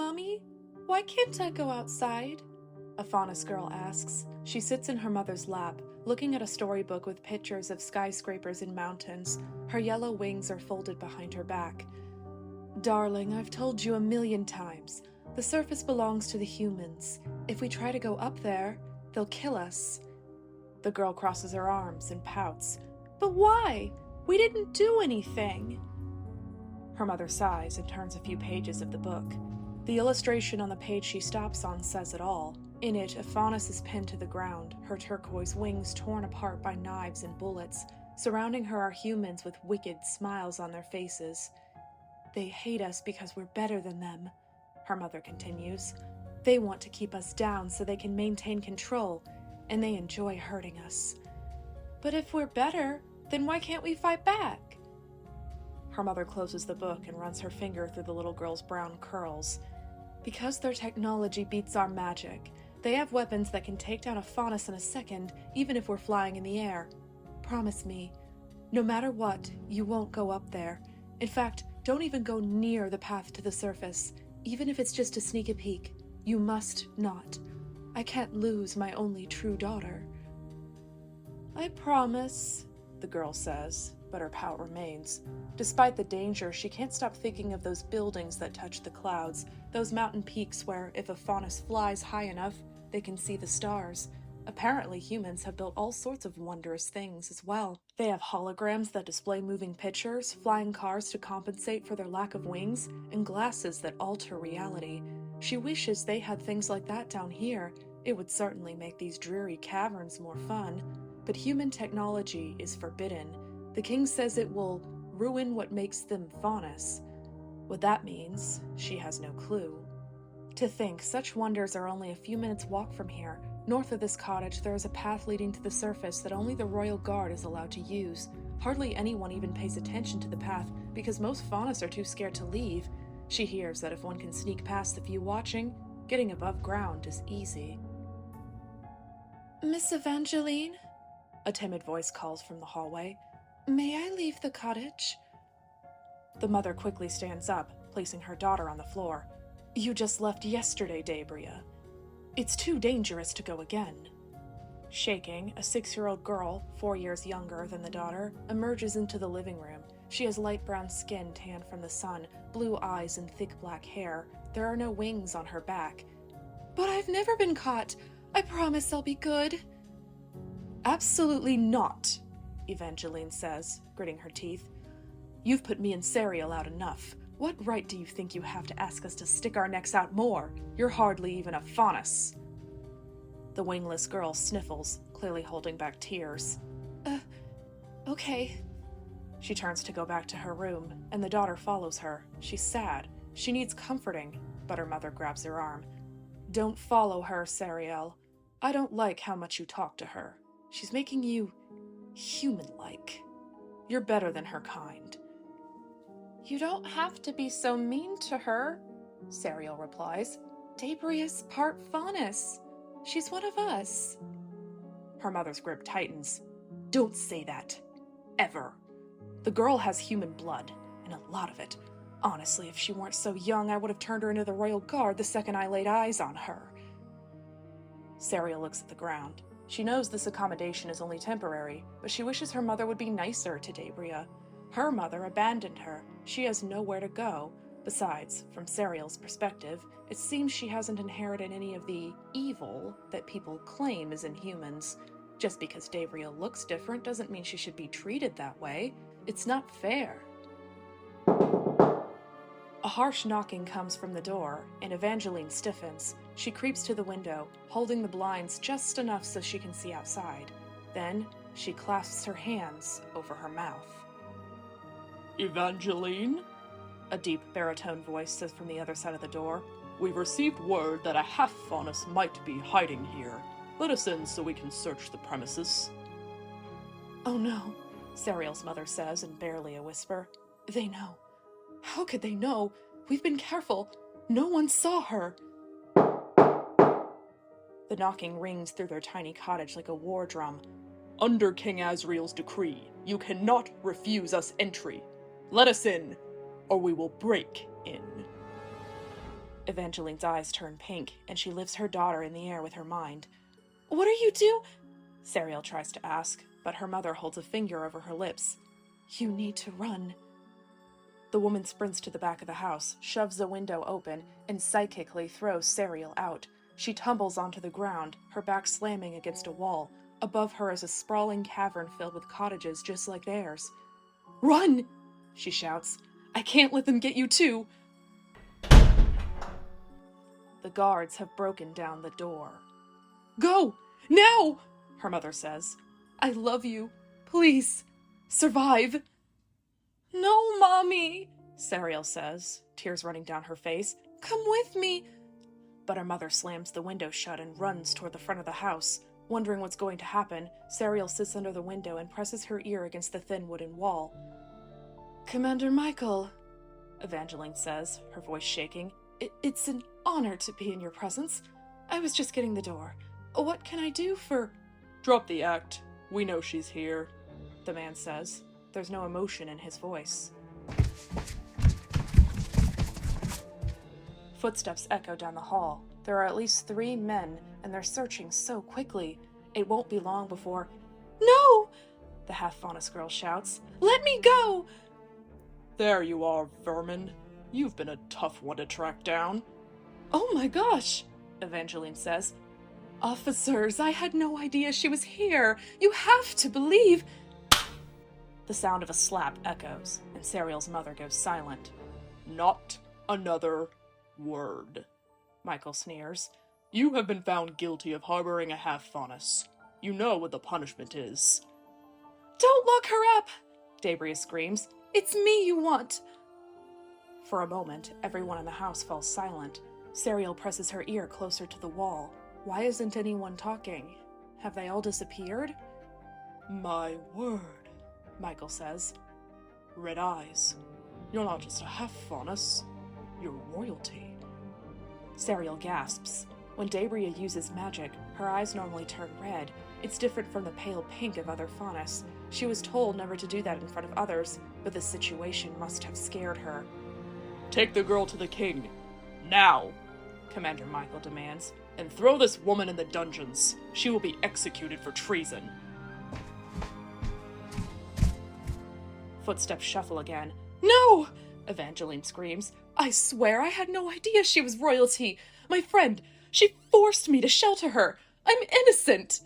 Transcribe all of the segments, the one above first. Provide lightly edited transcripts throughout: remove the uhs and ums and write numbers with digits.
Mommy, why can't I go outside? A Fanice girl asks. She sits in her mother's lap, looking at a storybook with pictures of skyscrapers and mountains. Her yellow wings are folded behind her back. Darling, I've told you 1,000,000 times. The surface belongs to the humans. If we try to go up there, they'll kill us. The girl crosses her arms and pouts. But why? We didn't do anything. Her mother sighs and turns a few pages of the book. The illustration on the page she stops on says it all. In it, a Fanice is pinned to the ground, her turquoise wings torn apart by knives and bullets. Surrounding her are humans with wicked smiles on their faces. They hate us because we're better than them, her mother continues. They want to keep us down so they can maintain control, and they enjoy hurting us. But if we're better, then why can't we fight back? Her mother closes the book and runs her finger through the little girl's brown curls. Because their technology beats our magic. They have weapons that can take down a Fanice in a second, even if we're flying in the air. Promise me, no matter what, you won't go up there. In fact, don't even go near the path to the surface, even if it's just to sneak a peek. You must not. I can't lose my only true daughter. I promise, the girl says, but her pout remains. Despite the danger, she can't stop thinking of those buildings that touch the clouds, those mountain peaks where, if a Fanice flies high enough, they can see the stars. Apparently, humans have built all sorts of wondrous things as well. They have holograms that display moving pictures, flying cars to compensate for their lack of wings, and glasses that alter reality. She wishes they had things like that down here. It would certainly make these dreary caverns more fun. But human technology is forbidden. The king says it will ruin what makes them Fanice. What that means, she has no clue. To think such wonders are only a few minutes' walk from here. North of this cottage, there is a path leading to the surface that only the royal guard is allowed to use. Hardly anyone even pays attention to the path because most Fanice are too scared to leave. She hears that if one can sneak past the few watching, getting above ground is easy. Miss Evangeline? A timid voice calls from the hallway. May I leave the cottage? The mother quickly stands up, placing her daughter on the floor. You just left yesterday, Dabria. It's too dangerous to go again. Shaking, a 6-year-old girl, 4 years younger than the daughter, emerges into the living room. She has light brown skin tanned from the sun, blue eyes and thick black hair. There are no wings on her back. But I've never been caught. I promise I'll be good. Absolutely not, Evangeline says, gritting her teeth. You've put me and Sariel out enough. What right do you think you have to ask us to stick our necks out more? You're hardly even a Fanice. The wingless girl sniffles, clearly holding back tears. Okay. She turns to go back to her room, and the daughter follows her. She's sad. She needs comforting, but her mother grabs her arm. Don't follow her, Sariel. I don't like how much you talk to her. She's making you human-like. You're better than her kind. You don't have to be so mean to her, Sariel replies. Dabria's part Fanice. She's one of us. Her mother's grip tightens. Don't say that. Ever. The girl has human blood, and a lot of it. Honestly, if she weren't so young, I would have turned her into the royal guard the second I laid eyes on her. Sariel looks at the ground. She knows this accommodation is only temporary, but she wishes her mother would be nicer to Dabria. Her mother abandoned her. She has nowhere to go. Besides, from Sariel's perspective, it seems she hasn't inherited any of the evil that people claim is in humans. Just because Dabria looks different doesn't mean she should be treated that way. It's not fair. A harsh knocking comes from the door, and Evangeline stiffens. She creeps to the window, holding the blinds just enough so she can see outside. Then, she clasps her hands over her mouth. Evangeline? A deep baritone voice says from the other side of the door. We've received word that a half-Fanice might be hiding here. Let us in so we can search the premises. Oh no, Sariel's mother says in barely a whisper. They know. How could they know? We've been careful. No one saw her. The knocking rings through their tiny cottage like a war drum. Under King Azrael's decree, you cannot refuse us entry. Let us in, or we will break in. Evangeline's eyes turn pink, and she lifts her daughter in the air with her mind. "What are you doing?" Sariel tries to ask, but her mother holds a finger over her lips. "You need to run." The woman sprints to the back of the house, shoves the window open, and psychically throws Sariel out. She tumbles onto the ground, her back slamming against a wall. Above her is a sprawling cavern filled with cottages just like theirs. "Run!" she shouts. "I can't let them get you too!" The guards have broken down the door. "Go! Now!" her mother says. "I love you. Please, survive." "No, Mommy," Sariel says, tears running down her face. "Come with me." But her mother slams the window shut and runs toward the front of the house. Wondering what's going to happen, Sariel sits under the window and presses her ear against the thin wooden wall. "Commander Michael," Evangeline says, her voice shaking. It's an honor to be in your presence. I was just getting the door. What can I do for—" "Drop the act. We know she's here," the man says. There's no emotion in his voice. Footsteps echo down the hall. There are at least 3 men, and they're searching so quickly. It won't be long before— "No!" the half-Fanice girl shouts. "Let me go!" "There you are, vermin. You've been a tough one to track down." "Oh my gosh," Evangeline says. "Officers, I had no idea she was here. You have to believe—" The sound of a slap echoes, and Sariel's mother goes silent. "Not another word," Michael sneers. "You have been found guilty of harboring a half-Fanice. You know what the punishment is." "Don't lock her up!" Debria screams. "It's me you want!" For a moment, everyone in the house falls silent. Sariel presses her ear closer to the wall. Why isn't anyone talking? Have they all disappeared? "My word," Michael says. "Red eyes. You're not just a half-Fanice. You're royalty." Sariel gasps. When Debria uses magic, her eyes normally turn red. It's different from the pale pink of other Fanice. She was told never to do that in front of others, but the situation must have scared her. "Take the girl to the king. Now!" Commander Michael demands. "And throw this woman in the dungeons. She will be executed for treason." Footsteps shuffle again. "No!" Evangeline screams. "I swear I had no idea she was royalty. My friend, she forced me to shelter her. I'm innocent."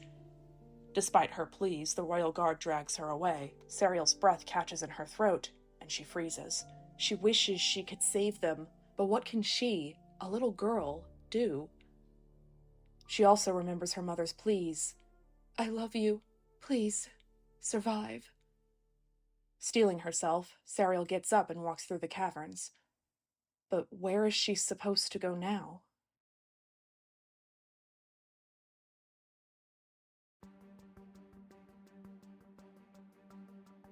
Despite her pleas, the royal guard drags her away. Sariel's breath catches in her throat, and she freezes. She wishes she could save them, but what can she, a little girl, do? She also remembers her mother's pleas. "I love you. Please, survive." Steeling herself, Sariel gets up and walks through the caverns. But where is she supposed to go now?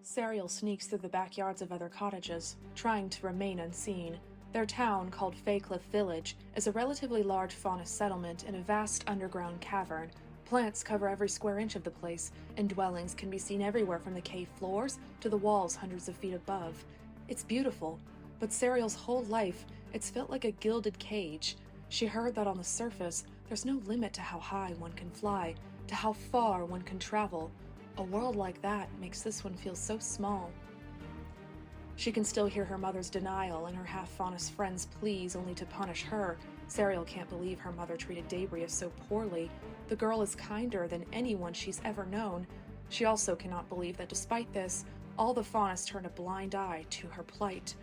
Sariel sneaks through the backyards of other cottages, trying to remain unseen. Their town, called Cliff Village, is a relatively large Fanice settlement in a vast underground cavern. Plants cover every square inch of the place, and dwellings can be seen everywhere from the cave floors to the walls hundreds of feet above. It's beautiful, but Sariel's whole life, it's felt like a gilded cage. She heard that on the surface, there's no limit to how high one can fly, to how far one can travel. A world like that makes this one feel so small. She can still hear her mother's denial and her half-Fanice friends' pleas only to punish her. Sariel can't believe her mother treated Debria so poorly. The girl is kinder than anyone she's ever known. She also cannot believe that despite this, all the Fanice turn a blind eye to her plight.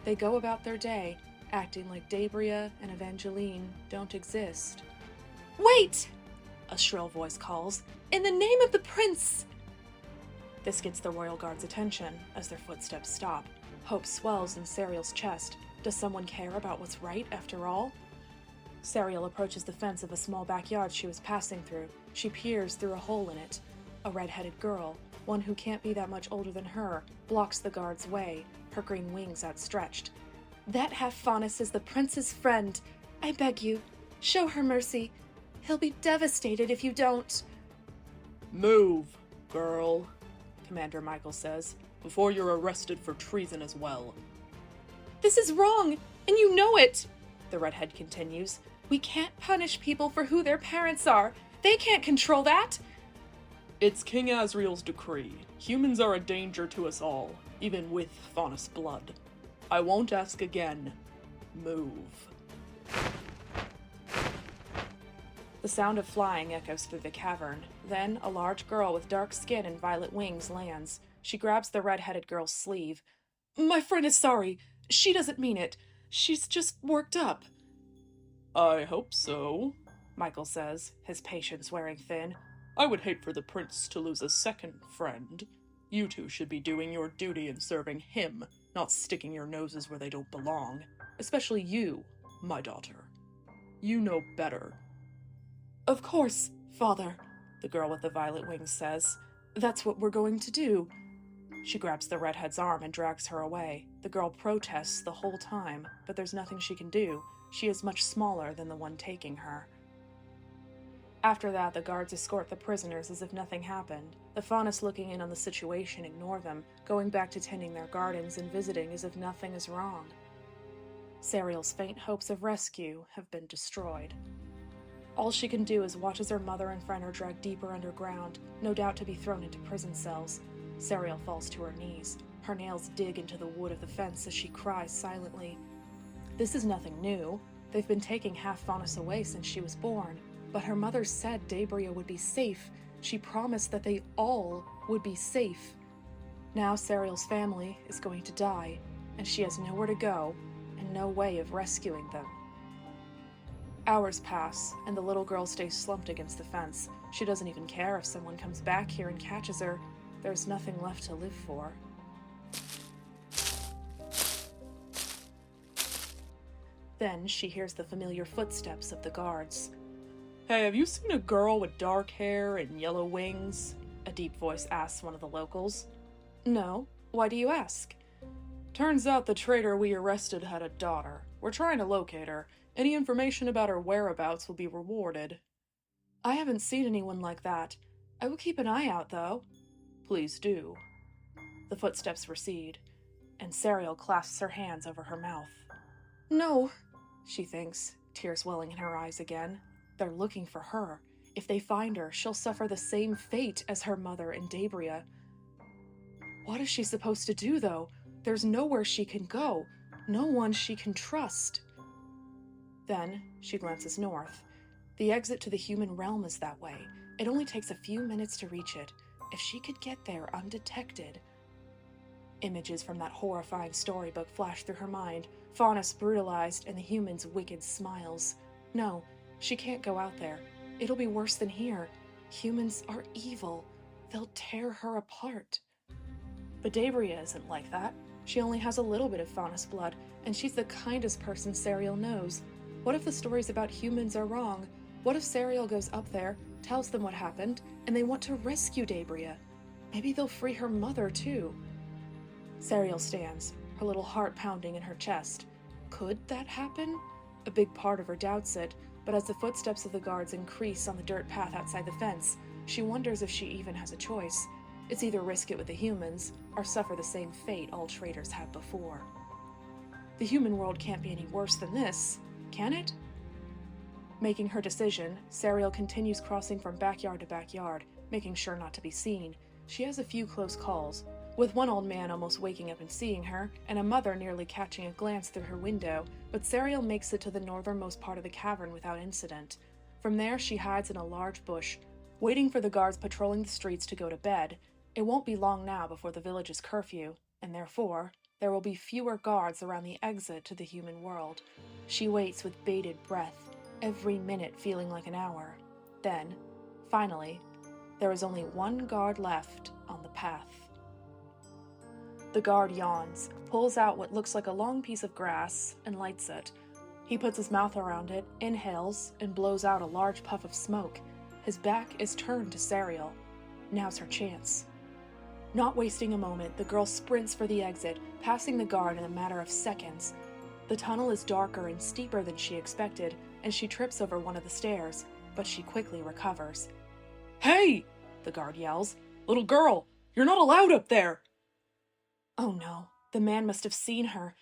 They go about their day, acting like Debria and Evangeline don't exist. "Wait!" a shrill voice calls. "In the name of the prince!" This gets the royal guard's attention as their footsteps stop. Hope swells in Sariel's chest. Does someone care about what's right after all? Sariel approaches the fence of a small backyard she was passing through. She peers through a hole in it. A red-headed girl, one who can't be that much older than her, blocks the guard's way, her green wings outstretched. "That half-Fanice is the prince's friend. I beg you, show her mercy. He'll be devastated if you don't." "Move, girl," Commander Michael says, "before you're arrested for treason as well." "This is wrong, and you know it!" the redhead continues. "We can't punish people for who their parents are. They can't control that." It's King Asriel's decree. Humans are a danger to us all, even with Fanice blood. I won't ask again. Move. The sound of flying echoes through the cavern. Then, a large girl with dark skin and violet wings lands. She grabs the red-headed girl's sleeve. "My friend is sorry. She doesn't mean it. She's just worked up." I hope so, Michael says, his patience wearing thin. I would hate for the prince to lose a second friend. You two should be doing your duty in serving him, not sticking your noses where they don't belong. Especially you, my daughter. You know better. "Of course, father," the girl with the violet wings says. "That's what we're going to do." She grabs the redhead's arm and drags her away. The girl protests the whole time, but there's nothing she can do. She is much smaller than the one taking her. After that, the guards escort the prisoners as if nothing happened. The Fanice looking in on the situation ignore them, going back to tending their gardens and visiting as if nothing is wrong. Sariel's faint hopes of rescue have been destroyed. All she can do is watch as her mother and friend are dragged deeper underground, no doubt to be thrown into prison cells. Sariel falls to her knees. Her nails dig into the wood of the fence as she cries silently. This is nothing new. They've been taking half Fanice away since she was born. But her mother said Debria would be safe. She promised that they all would be safe. Now Sariel's family is going to die, and she has nowhere to go and no way of rescuing them. Hours pass, and the little girl stays slumped against the fence. She doesn't even care if someone comes back here and catches her. There's nothing left to live for. Then she hears the familiar footsteps of the guards. Hey, have you seen a girl with dark hair and yellow wings? A deep voice asks one of the locals. "No. Why do you ask?" Turns out the traitor we arrested had a daughter. We're trying to locate her. Any information about her whereabouts will be rewarded. "I haven't seen anyone like that. I will keep an eye out, though." Please do. The footsteps recede, and Sariel clasps her hands over her mouth. "No," she thinks, tears welling in her eyes again. They're looking for her. If they find her, she'll suffer the same fate as her mother and Debria. What is she supposed to do, though? There's nowhere she can go. No one she can trust. Then she glances north. The exit to the human realm is that way. It only takes a few minutes to reach it. If she could get there undetected... Images from that horrifying storybook flash through her mind. Fanice brutalized and the humans' wicked smiles. No, she can't go out there. It'll be worse than here. Humans are evil. They'll tear her apart. But Debria isn't like that. She only has a little bit of Fanice blood, and she's the kindest person Sariel knows. What if the stories about humans are wrong? What if Sariel goes up there, tells them what happened, and they want to rescue Debria? Maybe they'll free her mother, too. Sariel stands, her little heart pounding in her chest. Could that happen? A big part of her doubts it, but as the footsteps of the guards increase on the dirt path outside the fence, she wonders if she even has a choice. It's either risk it with the humans, or suffer the same fate all traitors had before. The human world can't be any worse than this, can it? Making her decision, Sariel continues crossing from backyard to backyard, making sure not to be seen. She has a few close calls, with one old man almost waking up and seeing her, and a mother nearly catching a glance through her window, but Sariel makes it to the northernmost part of the cavern without incident. From there, she hides in a large bush, waiting for the guards patrolling the streets to go to bed. It won't be long now before the village's curfew, and therefore, there will be fewer guards around the exit to the human world. She waits with bated breath, every minute feeling like an hour. Then, finally, there is only one guard left on the path. The guard yawns, pulls out what looks like a long piece of grass, and lights it. He puts his mouth around it, inhales, and blows out a large puff of smoke. His back is turned to Sariel. Now's her chance. Not wasting a moment, the girl sprints for the exit, passing the guard in a matter of seconds. The tunnel is darker and steeper than she expected, and she trips over one of the stairs, but she quickly recovers. "Hey!" the guard yells. "Little girl, you're not allowed up there!" Oh no, the man must have seen her.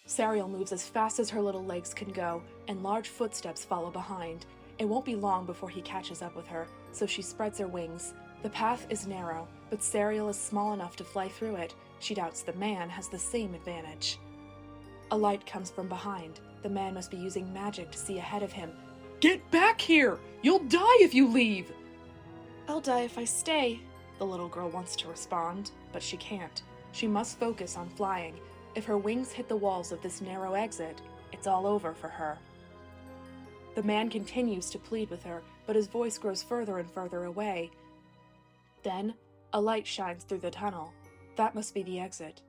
Sariel moves as fast as her little legs can go, and large footsteps follow behind. It won't be long before he catches up with her, so she spreads her wings. The path is narrow, but Sariel is small enough to fly through it. She doubts the man has the same advantage. A light comes from behind. The man must be using magic to see ahead of him. Get back here! You'll die if you leave! I'll die if I stay, the little girl wants to respond, but she can't. She must focus on flying. If her wings hit the walls of this narrow exit, it's all over for her. The man continues to plead with her, but his voice grows further and further away. Then, a light shines through the tunnel. That must be the exit.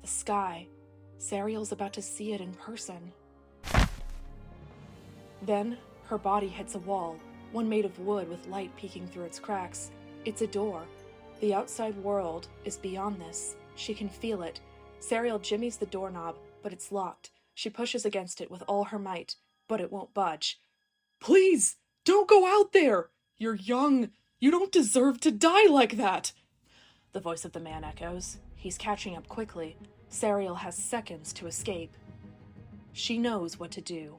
The sky. Sariel's about to see it in person. Then, her body hits a wall, one made of wood with light peeking through its cracks. It's a door. The outside world is beyond this. She can feel it. Sariel jimmies the doorknob, but it's locked. She pushes against it with all her might, but it won't budge. Please, don't go out there! You're young. You don't deserve to die like that! The voice of the man echoes. He's catching up quickly. Sariel has seconds to escape. She knows what to do.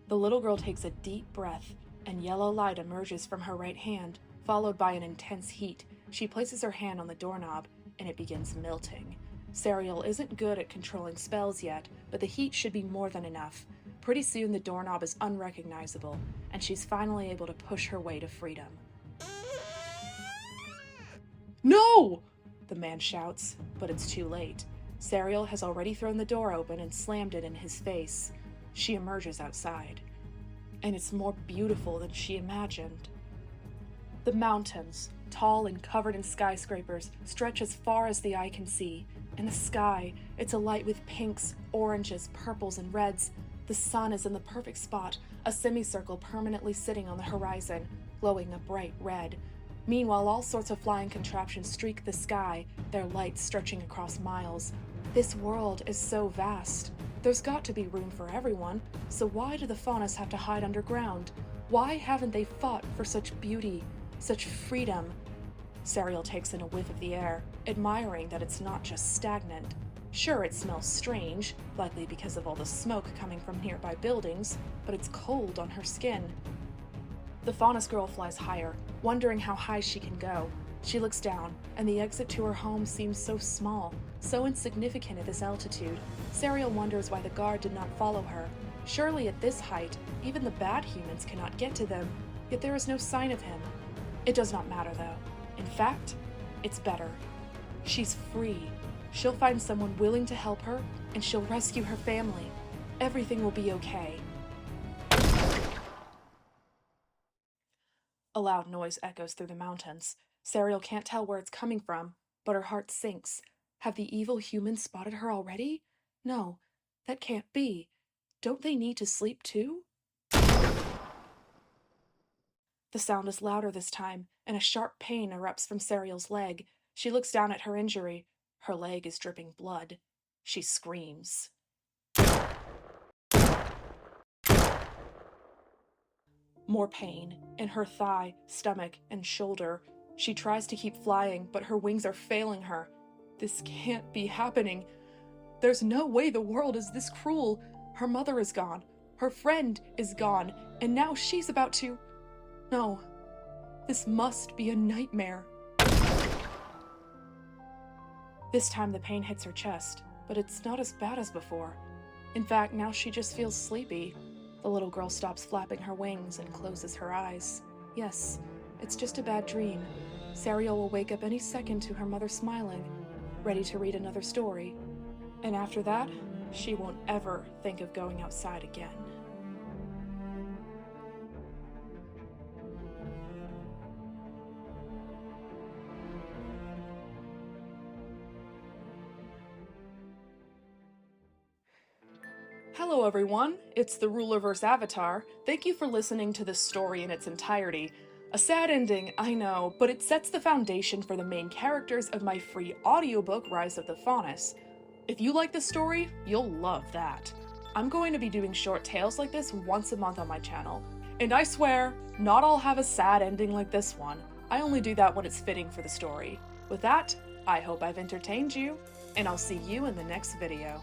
The little girl takes a deep breath, and yellow light emerges from her right hand, followed by an intense heat. She places her hand on the doorknob, and it begins melting. Sariel isn't good at controlling spells yet, but the heat should be more than enough. Pretty soon the doorknob is unrecognizable, and she's finally able to push her way to freedom. No! The man shouts, but it's too late. Sariel has already thrown the door open and slammed it in his face. She emerges outside, and it's more beautiful than she imagined. The mountains, tall and covered in skyscrapers, stretch as far as the eye can see. And the sky, it's alight with pinks, oranges, purples, and reds. The sun is in the perfect spot, a semicircle permanently sitting on the horizon, glowing a bright red. Meanwhile, all sorts of flying contraptions streak the sky, their lights stretching across miles. This world is so vast. There's got to be room for everyone, so why do the Fanice have to hide underground? Why haven't they fought for such beauty, such freedom? Sariel takes in a whiff of the air, admiring that it's not just stagnant. Sure, it smells strange, likely because of all the smoke coming from nearby buildings, but it's cold on her skin. The Fanice girl flies higher, wondering how high she can go. She looks down, and the exit to her home seems so small, so insignificant at this altitude. Sariel wonders why the guard did not follow her. Surely at this height, even the bad humans cannot get to them, yet there is no sign of him. It does not matter, though. In fact, it's better. She's free. She'll find someone willing to help her, and she'll rescue her family. Everything will be okay. A loud noise echoes through the mountains. Sariel can't tell where it's coming from, but her heart sinks. Have the evil humans spotted her already? No, that can't be. Don't they need to sleep too? The sound is louder this time, and a sharp pain erupts from Sariel's leg. She looks down at her injury. Her leg is dripping blood. She screams. More pain, in her thigh, stomach, and shoulder. She tries to keep flying, but her wings are failing her. This can't be happening. There's no way the world is this cruel. Her mother is gone. Her friend is gone, and now she's about to... No, this must be a nightmare. This time the pain hits her chest, but it's not as bad as before. In fact, now she just feels sleepy. The little girl stops flapping her wings and closes her eyes. Yes, it's just a bad dream. Sariel will wake up any second to her mother smiling, ready to read another story. And after that, she won't ever think of going outside again. Hello everyone, it's the Reulerverse avatar. Thank you for listening to this story in its entirety. A sad ending, I know, but it sets the foundation for the main characters of my free audiobook, Rise of the Fanice. If you like this story, you'll love that. I'm going to be doing short tales like this once a month on my channel. And I swear, not all have a sad ending like this one. I only do that when it's fitting for the story. With that, I hope I've entertained you, and I'll see you in the next video.